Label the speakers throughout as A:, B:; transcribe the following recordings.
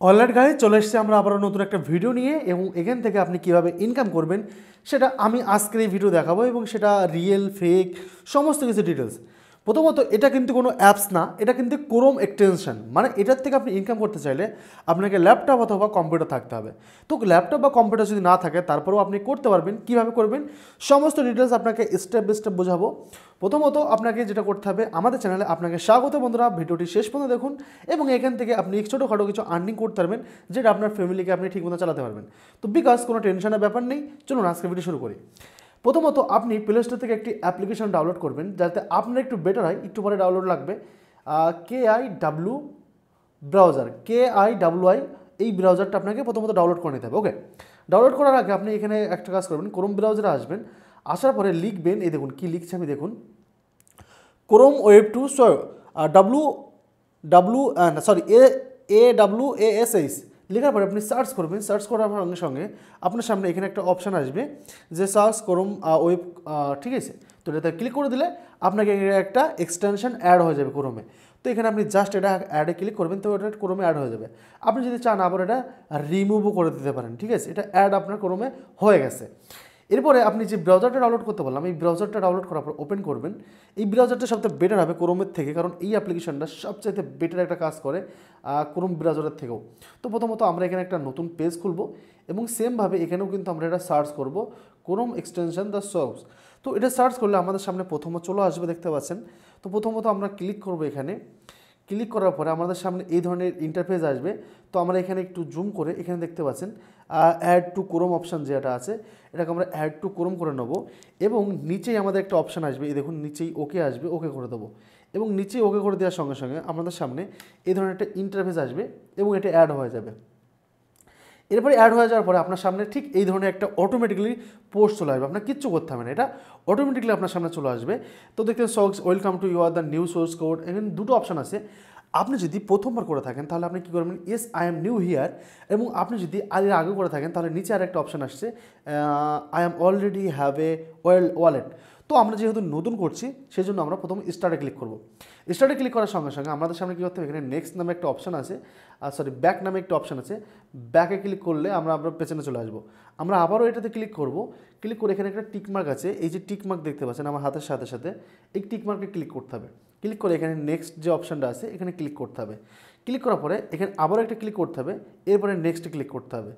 A: Alright guys, চলে এসেছি আমরা আবারও নতুন একটা ভিডিও নিয়ে, এবং এখান থেকে আপনি কিভাবে ইনকাম করবেন সেটা আমি আজকের এই ভিডিও দেখাবো, এবং সেটা রিয়েল ফেক সমস্ত কিছু ডিটেলস। প্রথমত এটা কিন্তু কোনো অ্যাপস না, এটা কিন্তু ক্রোম এক্সটেনশন। মানে এটার থেকে আপনি ইনকাম করতে চাইলে আপনাকে ল্যাপটপ অথবা কম্পিউটার থাকতে হবে। তো ল্যাপটপ বা কম্পিউটার যদি না থাকে তারপরেও আপনি করতে পারবেন। কীভাবে করবেন সমস্ত ডিটেলস আপনাকে স্টেপ বাই স্টেপ বোঝাবো। প্রথমত আপনাকে যেটা করতে হবে, আমাদের চ্যানেলে আপনাকে স্বাগত বন্ধুরা, ভিডিওটি শেষ পর্যন্ত দেখুন এবং এখান থেকে আপনি ছোটোখাটো কিছু আর্নিং করতে পারবেন, যেটা আপনার ফ্যামিলিকে আপনি ঠিকমতো চালাতে পারবেন। তো বিকজ কোনো টেনশনের ব্যাপার নেই, চলুন আজকে ভিডিও শুরু করি। প্রথমত আপনি প্লে স্টোর থেকে একটি অ্যাপ্লিকেশন ডাউনলোড করবেন, যাতে আপনার একটু বেটার হয়। একটু পরে ডাউনলোড লাগবে KIW ব্রাউজার, KIWI, এই ব্রাউজারটা আপনাকে প্রথমত ডাউনলোড করে নিতে হবে। ওকে, ডাউনলোড করার আগে আপনি এখানে একটা কাজ করবেন, ক্রোম ব্রাউজারে আসবেন। আসার পরে লিখবেন, এই দেখুন কী লিখছে আমি, দেখুন ক্রোম ওয়েব টু AWASH লেখার পরে আপনি সার্চ করবেন। সার্চ করার সঙ্গে সঙ্গে আপনার সামনে এখানে একটা অপশান আসবে যে সার্চ ক্রোম ওয়েব, ঠিক আছে। তো এটাতে ক্লিক করে দিলে আপনাকে একটা এক্সটেনশন অ্যাড হয়ে যাবে ক্রোমে। তো এখানে আপনি জাস্ট এটা অ্যাডে ক্লিক করবেন, তো এটা ক্রোমে অ্যাড হয়ে যাবে। আপনি যদি চান আবার এটা রিমুভও করে দিতে পারেন, ঠিক আছে। এটা অ্যাড আপনার ক্রোমে হয়ে গেছে। এরপরে আপনি যে ব্রাউজারটা ডাউনলোড করতে বললাম, এই ব্রাউজারটা ডাউনলোড করার পর ওপেন করবেন। এই ব্রাউজারটা সবচেয়ে বেটার হবে ক্রোমের থেকে, কারণ এই অ্যাপ্লিকেশনটা সবচাইতে বেটার একটা কাজ করে ক্রোম ব্রাউজারের থেকেও। তো প্রথমত আমরা এখানে একটা নতুন পেজ খুলব, এবং সেমভাবে এখানেও কিন্তু আমরা এটা সার্চ করব, ক্রোম এক্সটেনশন দ্য সর্স। তো এটা সার্চ করলে আমাদের সামনে প্রথমত চলে আসবে, দেখতে পাচ্ছেন। তো প্রথমত আমরা ক্লিক করব এখানে। ক্লিক করার পরে আমাদের সামনে এই ধরনের ইন্টারফেস আসবে। তো আমরা এখানে একটু জুম করে এখানে দেখতে পাচ্ছেন অ্যাড টু ক্রোম অপশান যেটা আছে, এটাকে আমরা অ্যাড টু ক্রোম করে নেব। এবং নিচেই আমাদের একটা অপশান আসবে, এই দেখুন নিচেই ওকে আসবে, ওকে করে দেবো। এবং নিচেই ওকে করে দেওয়ার সঙ্গে সঙ্গে আমাদের সামনে এই ধরনের একটা ইন্টারফেস আসবে, এবং এটা অ্যাড হয়ে যাবে। এরপরে অ্যাড হয়ে যাওয়ার পরে আপনার সামনে ঠিক এই ধরনের একটা অটোমেটিক্যালি পোস্ট চলে আসবে, আপনার কিচ্ছু করতে হবে না, এটা অটোমেটিক্যালি আপনার সামনে চলে আসবে। তো দেখতে সক্স welcome to you are the new source code. এখানে দুটো অপশান আছে। আপনি যদি প্রথমবার করে থাকেন তাহলে আপনি কী করবেন, yes I am new here. এবং আপনি যদি আগে করে থাকেন তাহলে নিচে আর একটা অপশান আসছে, I am already have a wallet. তো আমরা যেহেতু নতুন করছি সেই জন্য আমরা প্রথম স্টার্টে ক্লিক করব। স্টার্টে ক্লিক করার সঙ্গে সঙ্গে আমাদের সামনে কী করতে হবে, এখানে নেক্সট নামে একটা অপশান আছে, ব্যাক নামে একটা অপশান আছে। ব্যাকে ক্লিক করলে আমরা পেছনে চলে আসবো। আমরা আবারও এটাতে ক্লিক করব। ক্লিক করে এখানে একটা টিকমার্ক আছে, এই যে টিকমার্ক দেখতে পাচ্ছেন আমার হাতের সাথে সাথে, এই টিকমার্কে ক্লিক করতে হবে। ক্লিক করে এখানে নেক্সট যে অপশানটা আছে এখানে ক্লিক করতে হবে। ক্লিক করার পরে এখানে আবারও একটা ক্লিক করতে হবে, এরপরে নেক্সটে ক্লিক করতে হবে।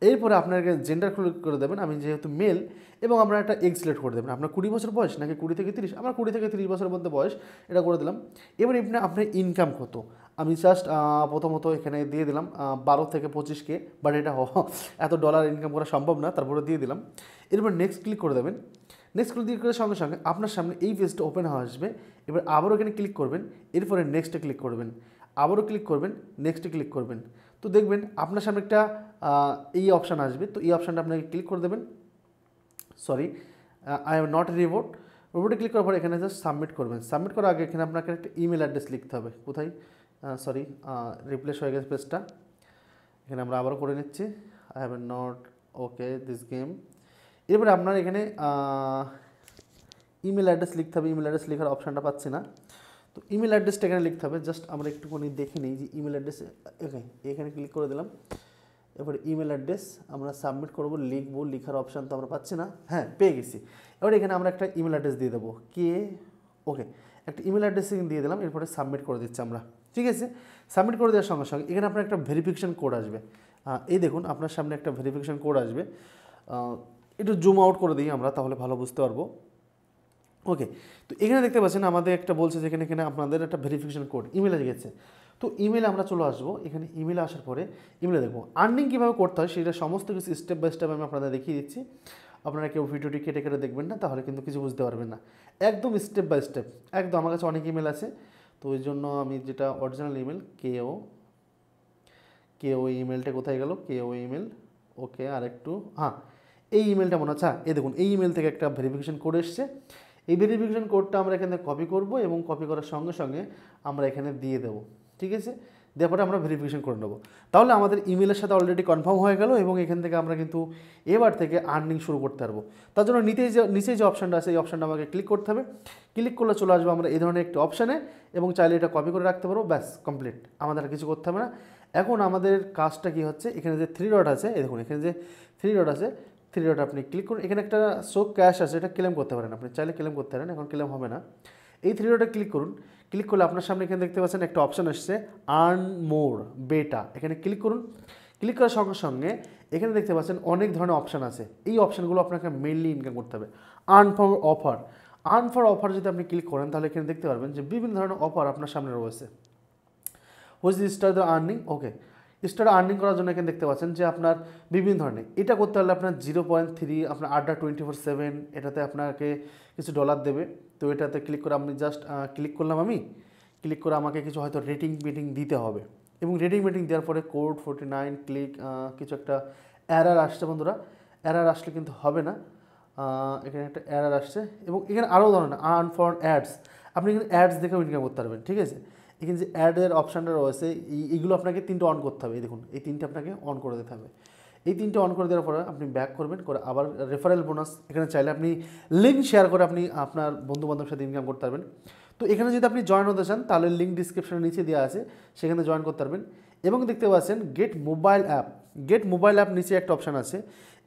A: এরপরে আপনাকে জেন্ডার ক্লিক করে দেবেন, আমি যেহেতু মেল, এবং আমরা একটা এজ সিলেক্ট করে দেবেন। আপনার 20 বছর বয়স নাকি 20 থেকে 30, আমরা 20 থেকে 30 বছরের মধ্যে বয়স এটা করে দিলাম। এবার আপনার ইনকাম কত, আমি জাস্ট প্রথমত এখানে দিয়ে দিলাম 12 থেকে 25K, বাট এটা এত ডলার ইনকাম করা সম্ভব না, তারপরে দিয়ে দিলাম। এরপর নেক্সট ক্লিক করে দেবেন। নেক্সট ক্লিক করার সঙ্গে সঙ্গে আপনার সামনে এই পেজটা ওপেন হয়ে আসবে। এবার আবারও এখানে ক্লিক করবেন, এরপরে নেক্সটে ক্লিক করবেন, আবারও ক্লিক করবেন, নেক্সটে ক্লিক করবেন। তো দেখবেন আপনার সামনে একটা এই অপশান আসবে। তো এই অপশানটা আপনাকে ক্লিক করে দেবেন, আই এম নট রোবটে ক্লিক করার পর এখানে জাস্ট সাবমিট করবেন। সাবমিট করার আগে এখানে আপনাকে একটা ইমেল অ্যাড্রেস লিখতে হবে। কোথায়, রিপ্লেস হয়ে গেছে পেজটা, এখানে আমরা আবারও করে নিচ্ছি, I have not okay this game. এরপরে আপনার এখানে ইমেল অ্যাড্রেস লিখতে হবে। ইমেল অ্যাড্রেস লেখার অপশানটা পাচ্ছি না, তো ইমেল অ্যাড্রেসটা এখানে লিখতে হবে। জাস্ট আমরা একটুখানি দেখে নিই যে ইমেল অ্যাড্রেস, এখানে ক্লিক করে দিলাম। এবারে ইমেল অ্যাড্রেস আমরা সাবমিট করব, লিখবো, লেখার অপশান তো আমরা পাচ্ছি না, হ্যাঁ পেয়ে গেছি। এবার এখানে আমরা একটা ইমেল অ্যাড্রেস দিয়ে দেবো, একটা ইমেল অ্যাড্রেস দিয়ে দিলাম। এরপরে সাবমিট করে দিচ্ছি আমরা, ঠিক আছে। সাবমিট করে দেওয়ার সঙ্গে সঙ্গে এখানে আপনার একটা ভেরিফিকেশান কোড আসবে। এই দেখুন আপনার সামনে একটা ভেরিফিকেশান কোড আসবে। একটু জুম আউট করে দিই আমরা, তাহলে ভালো বুঝতে পারবো। ওকে, তো এখানে দেখতে পাচ্ছেন আমাদের একটা বলছে যে এখানে আপনাদের একটা ভেরিফিকেশান কোড ইমেলে গেছে। তো ইমেলে আমরা চলে আসবো। এখানে ইমেলে আসার পরে ইমেলে দেখবো আর্নিং কীভাবে করতে হয়, সেটা সমস্ত কিছু স্টেপ বাই স্টেপ আমি আপনাদের দেখিয়ে দিচ্ছি। আপনারা কেউ ভিডিওটি কেটে কেটে দেখবেন না, তাহলে কিন্তু কিছু বুঝতে পারবেন না। একদম স্টেপ বাই স্টেপ, একদম। আমার কাছে অনেক ইমেল আছে, তো ওই জন্য আমি যেটা অরিজিনাল ইমেল কেও ইমেলটা কোথায় গেল, কেও ইমেল, ওকে আর একটু, এই ইমেলটা মনে হচ্ছে, এই দেখুন এই ইমেল থেকে একটা ভেরিফিকেশান কোড এসছে। এই ভেরিফিকেশান কোডটা আমরা এখানে কপি করব, এবং কপি করার সঙ্গে সঙ্গে আমরা এখানে দিয়ে দেবো, ঠিক আছে। দেওয়ার পরে আমরা ভেরিফিকেশান করে নেবো। তাহলে আমাদের ইমেলের সাথে অলরেডি কনফার্ম হয়ে গেল, এবং এখান থেকে আমরা কিন্তু এবার থেকে আর্নিং শুরু করতে পারবো। তার জন্য নিচে যে অপশানটা আছে এই অপশানটা আমাকে ক্লিক করতে হবে। ক্লিক করলে চলে আসবো আমরা এই ধরনের একটি অপশানে, এবং চাইলে এটা কপি করে রাখতে পারবো, ব্যাস কমপ্লিট। আমাদের কিছু করতে হবে না। এখন আমাদের কাজটা কি হচ্ছে, এখানে যে থ্রি ডট আছে, এই দেখুন এখানে যে থ্রি ডট আছে, থ্রি ডট আপনি ক্লিক করুন, এখানে একটা শো ক্যাশ আছে, এটা ক্লেম করতে পারেন, আপনি চাইলে ক্লেম করতে পারেন, এখন ক্লেম হবে না। এই থ্রি ডটে ক্লিক করুন, ক্লিক করলে আপনার সামনে এখানে দেখতে পাচ্ছেন একটা অপশান আসছে আর্ন মোর বেটা, এখানে ক্লিক করুন। ক্লিক করার সঙ্গে সঙ্গে এখানে দেখতে পাচ্ছেন অনেক ধরনের অপশান আছে, এই অপশানগুলো আপনাকে মেইনলি ইনকাম করতে হবে। Earn for offer, earn for offer যদি আপনি ক্লিক করেন তাহলে এখানে দেখতে পারবেন যে বিভিন্ন ধরনের অফার আপনার সামনে রয়েছে। Which is start the earning, okay, start earning করার জন্য এখানে দেখতে পাচ্ছেন যে আপনার বিভিন্ন ধরনের, এটা করতে হলে আপনার 0.3 আপনার আড্ডা 24/7, এটাতে আপনাকে কিছু ডলার দেবে। তো এটাতে ক্লিক করে আমি জাস্ট ক্লিক করলাম, আমি ক্লিক করে আমাকে কিছু হয়তো রেটিং মিটিং দিতে হবে, এবং রেটিং মিটিং দেওয়ার পরে কোড 49 ক্লিক, কিছু একটা এরার আসছে বন্ধুরা, এরার আসলে কিন্তু হবে না, এখানে একটা এরার আসছে, এবং এখানে আরও ধরনের আর্ন ফর অ্যাডস, আপনি এখানে অ্যাডস দেখেও ইনকাম করতে পারবেন, ঠিক আছে। এখানে যে অ্যাডের অপশানটা রয়েছে, এইগুলো আপনাকে তিনটে অন করতে হবে, এই দেখুন এই তিনটে আপনাকে অন করে দিতে হবে। এই তিনটে অন করে দেওয়ার পরে আপনি ব্যাক করবেন, করে আবার রেফারেল বোনাস, এখানে চাইলে আপনি লিঙ্ক শেয়ার করে আপনি আপনার বন্ধুবান্ধবের সাথে ইনকাম করতে পারবেন। তো এখানে যদি আপনি জয়েন হতে চান তাহলে লিঙ্ক ডিসক্রিপশনের নিচে দেওয়া আছে, সেখানে জয়েন করতে পারবেন। এবং দেখতে পাচ্ছেন get mobile app, get mobile app নিচে একটা অপশান আছে,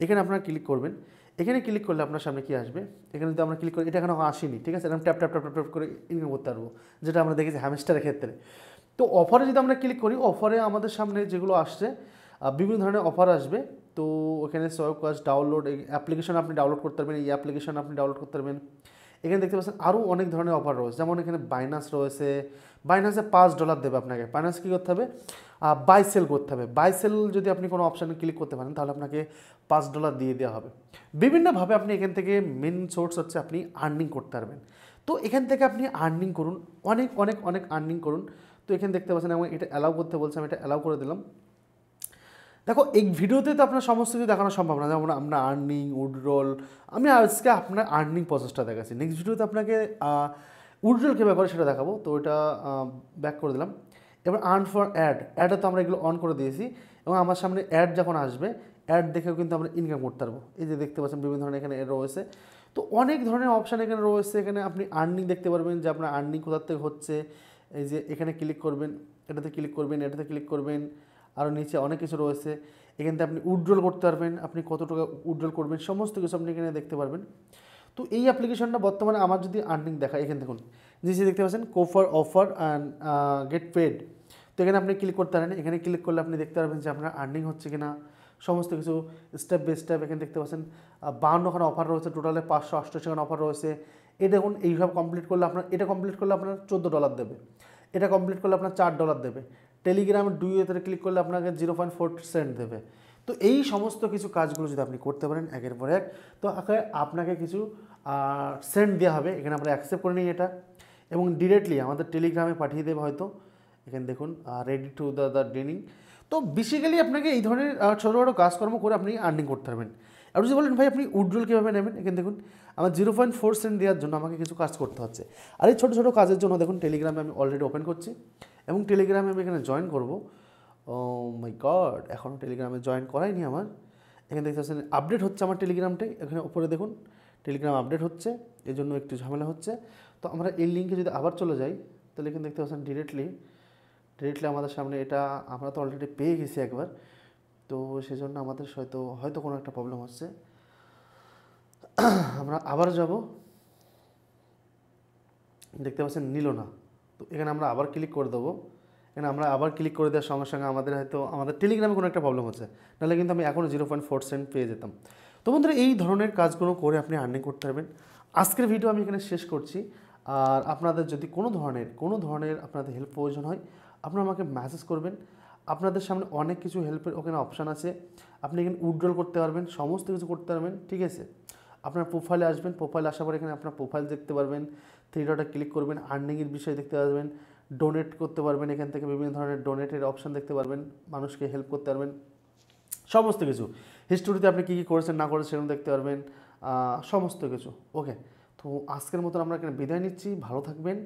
A: এখানে আপনারা ক্লিক করবেন। এখানে ক্লিক করলে আপনার সামনে কি আসবে, এখানে যদি আমরা ক্লিক করি, এটা এখনো আসেনি, ঠিক আছে, এরকম ট্যাপ ট্যাপ ট্যাপ ট্যাপ করে ইনকাম করতে পারবো, যেটা আমরা দেখেছি হ্যামস্টারের ক্ষেত্রে। তো অফারে যদি আমরা ক্লিক করি, অফারে আমাদের সামনে যেগুলো আসছে বিভিন্ন ধরনের অফার আসবে। তো ওখানে সব কাজ ডাউনলোড, এই অ্যাপ্লিকেশন আপনি ডাউনলোড করতে পারবেন, এই অ্যাপ্লিকেশন আপনি ডাউনলোড করতে পারবেন। এখানে দেখতে পাচ্ছেন আরও অনেক ধরনের অফার রয়েছে, যেমন এখানে বাইনান্স রয়েছে, বাইনান্সে $5 দেবে আপনাকে। বাইনান্স কী করতে হবে, বাই সেল করতে হবে, বাই সেল যদি আপনি কোনো অপশানে ক্লিক করতে পারেন তাহলে আপনাকে $5 দিয়ে দেওয়া হবে। বিভিন্নভাবে আপনি এখান থেকে মেন সোর্স হচ্ছে আপনি আর্নিং করতে পারবেন। তো এখান থেকে আপনি আর্নিং করুন, অনেক অনেক অনেক আর্নিং করুন। তো এখানে দেখতে পাচ্ছেন আমি এটা অ্যালাউ করতে বলছি, আমি এটা অ্যালাউ করে দিলাম। দেখো এই ভিডিওতে তো আপনার সমস্ত কিছু দেখানো সম্ভব না, যেমন আমরা আর্নিং, উইথড্রল, আমি আজকে আপনার আর্নিং প্রসেসটা দেখাচ্ছি। নেক্সট ভিডিওতে আপনাকে উইথড্রল কীভাবে করে সেটা দেখাবো। তো এটা ব্যাক করে দিলাম। এবার আর্ন ফর অ্যাড, অ্যাডে তো আমরা এগুলো অন করে দিয়েছি, এবং আমার সামনে অ্যাড যখন আসবে, অ্যাড দেখেও কিন্তু আমরা ইনকাম করতে পারবো। এই যে দেখতে পাচ্ছেন বিভিন্ন ধরনের এখানে রয়েছে, তো অনেক ধরনের অপশান এখানে রয়েছে। এখানে আপনি আর্নিং দেখতে পারবেন যে আপনার আর্নিং কোথার থেকে হচ্ছে, এই যে এখানে ক্লিক করবেন, এটাতে ক্লিক করবেন, এটাতে ক্লিক করবেন, আরও নিচে অনেক কিছু রয়েছে। এখান থেকে আপনি উইথড্রল করতে পারবেন, আপনি কত টাকা উইথড্রল করবেন সমস্ত কিছু আপনি এখানে দেখতে পারবেন। তো এই অ্যাপ্লিকেশনটা বর্তমানে আমার যদি আর্নিং দেখায়, এখানে দেখুন নিচে দেখতে পাচ্ছেন কোফার অফার অ্যান্ড গেট পেড। তো এখানে আপনি ক্লিক করতে পারেন, এখানে ক্লিক করলে আপনি দেখতে পারবেন যে আপনার আর্নিং হচ্ছে কিনা সমস্ত কিছু স্টেপ বাই স্টেপ। এখানে দেখতে পাচ্ছেন 52খানা অফার রয়েছে, টোটালে 588খানা অফার রয়েছে। এই দেখুন এইসব কমপ্লিট করলে আপনার, এটা কমপ্লিট করলে আপনার $14 দেবে, এটা কমপ্লিট করলে আপনার $4 দেবে। টেলিগ্রাম ডুয়োতে ক্লিক করলে আপনাকে 0.4 সেন্ট দেবে। তো এই সমস্ত কিছু কাজগুলো যদি আপনি করতে পারেন একের পর এক, তো আপনাকে কিছু সেন্ট দেওয়া হবে। এখানে আমরা অ্যাকসেপ্ট করে নিই এটা, এবং ডিরেক্টলি আমাদের টেলিগ্রামে পাঠিয়ে দেবে হয়তো। এখানে দেখুন রেডি টু দ্য ডেনিং। তো বেসিক্যালি আপনাকে এই ধরনের ছোটো ছোটো কাজকর্ম করে আপনি আর্নিং করতে পারবেন। আর যদি বলেন ভাই আপনি উইথড্রল কীভাবে নেবেন, এখানে দেখুন আমার 0.4 সেন্ট দেওয়ার জন্য আমাকে কিছু কাজ করতে হচ্ছে। আর এই ছোটো ছোটো কাজের জন্য দেখুন টেলিগ্রামে আমি অলরেডি ওপেন করছি, এবং টেলিগ্রামে আমি এখানে জয়েন করবো। ও মাই গড, এখনও টেলিগ্রামে জয়েন করাইনি আমার। এখানে দেখতে পাচ্ছেন আপডেট হচ্ছে আমার টেলিগ্রামটাই, এখানে উপরে দেখুন টেলিগ্রাম আপডেট হচ্ছে, এই জন্য একটু ঝামেলা হচ্ছে। তো আমরা এই লিঙ্কে যদি আবার চলে যাই, তাহলে এখানে দেখতে পাচ্ছেন ডিরেক্টলি আমাদের সামনে এটা আমরা তো অলরেডি পেয়ে গেছি একবার। তো সেজন্য আমাদের হয়তো কোনো একটা প্রবলেম হচ্ছে। আমরা আবার যাব, দেখতে পাচ্ছেন নিল না। তো এখানে আমরা আবার ক্লিক করে দেবো। এখানে আমরা আবার ক্লিক করে দেওয়ার সঙ্গে সঙ্গে আমাদের টেলিগ্রামে কোনো একটা প্রবলেম হচ্ছে, নাহলে কিন্তু আমি এখনও 0.4 সেন্ট পেয়ে যেতাম। তো বন্ধুরা এই ধরনের কাজগুলো করে আপনি আর্নিং করতে পারবেন। আজকের ভিডিও আমি এখানে শেষ করছি। আর আপনাদের যদি কোনো ধরনের আপনাদের হেল্প প্রয়োজন হয়, আপনারা আমাকে মেসেজ করবেন। আপনাদের সামনে অনেক কিছু হেল্পের ওখানে অপশান আছে, আপনি এখানে উইথড্রল করতে পারবেন, সমস্ত কিছু করতে পারবেন, ঠিক আছে। আপনার প্রোফাইলে আসবেন, প্রোফাইল আসার পর এখানে আপনার প্রোফাইল দেখতে পারবেন, থ্রি ডটে ক্লিক করবেন, আর্নিংয়ের বিষয় দেখতে পারবেন, ডোনেট করতে পারবেন, এখান থেকে বিভিন্ন ধরনের ডোনেটের অপশান দেখতে পারবেন, মানুষকে হেল্প করতে পারবেন, সমস্ত কিছু হিস্টোরিতে আপনি কী কী করেছেন না করেছেন সেরকম দেখতে পারবেন, সমস্ত কিছু। ওকে, তো আজকের মতন আমরা এখানে বিদায় নিচ্ছি, ভালো থাকবেন।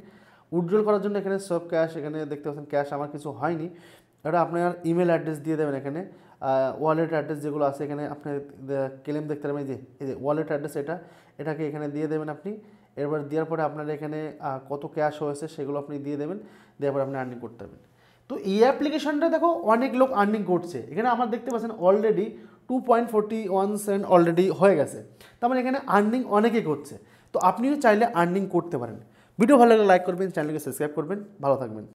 A: উইথড্রল করার জন্য এখানে সব ক্যাশ, এখানে দেখতে পাচ্ছেন ক্যাশ আমার কিছু হয়নি, এটা আপনার ইমেল অ্যাড্রেস দিয়ে দেবেন। এখানে ওয়ালেট অ্যাড্রেস যেগুলো আছে এখানে আপনি ক্লেম দেখতে পারবেন, এই যে ওয়ালেট অ্যাড্রেস এটাকে এখানে দিয়ে দেবেন আপনি। এরপর দেওয়ার পরে আপনার এখানে কত ক্যাশ হয়েছে সেগুলো আপনি দিয়ে দেবেন, দেওয়ার পরে আপনি আর্নিং করতে পারবেন। তো এই অ্যাপ্লিকেশনটা দেখো অনেক লোক আর্নিং করছে, এখানে আমার দেখতে পাচ্ছেন অলরেডি 2.41 অলরেডি হয়ে গেছে, তার মানে এখানে আর্নিং অনেকে করছে। তো আপনিও চাইলে আর্নিং করতে পারেন। ভিডিও ভালো লাগলে লাইক করবেন, চ্যানেলকে সাবস্ক্রাইব করবেন, ভালো থাকবেন।